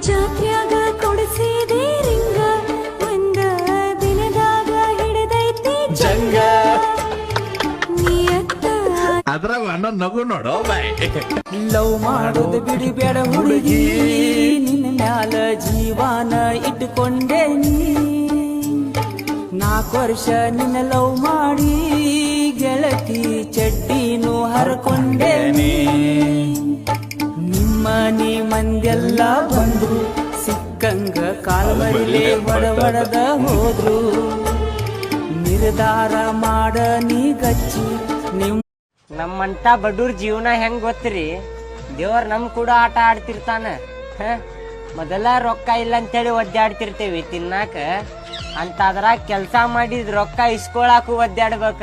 ಜಾತ್ರ್ಯಾಗ ಕೊಡಿಸಿದೆ ring a ಒಂದ ದಿನದಾಗ ಹಿಡಿದೈತಿ ಜಂಗ ನಿಯತ್ತ ಅದ್ರಾಗ ಅಣ್ಣ ನಗು ನೋಡು ಬಾಯ್. ಲವ್ ಮಾಡೋದು ಬಿಡಬೇಡ ಹುಡುಗಿ, ನಿನ್ನ ಮ್ಯಾಲ ಜೀವಾನ ಇಟ್ಟುಕೊಂಡೇನಿ. 4 ವರ್ಷ ನಿನ್ನ ಲವ್ ಮಾಡಿ ಗೆಳತಿ ಚಡ್ಡಿನೂ ಹರ್ಕೊಂಡೇನಿ. ನಿಮ್ಮನಿ ಮಂದೆಲ್ಲ ಬಂದ್ರು ಸಿಕ್ಕಂಗ ಕಾಲ್ಮರಿಲೆ ಹೊಡದ ಹೋದ್ರು. ನಿರ್ಧಾರ ಮಾಡ ನೀ ಗಚ್ಚಿ ನಿಮ್ ನಮ್ಮಂತ ಬಡೂರ್ ಜೀವನ ಹೆಂಗ್ ಗೊತ್ತ್ರಿ? ದೇವ್ರ ನಮ್ ಕೂಡ ಆಟ ಆಡ್ತಿರ್ತಾನ. ಮೊದಲ ರೊಕ್ಕ ಇಲ್ಲ ಅಂತೇಳಿ ಒದ್ದಾಡ್ತಿರ್ತೇವಿ ತಿನ್ನಾಕ, ಅಂತ ಅದ್ರಾಗ ಕೆಲ್ಸ ಮಾಡಿದ್ ರೊಕ್ಕ ಇಸ್ಕೊಳಾಕು ಒದ್ದಾಡ್ಬೇಕ.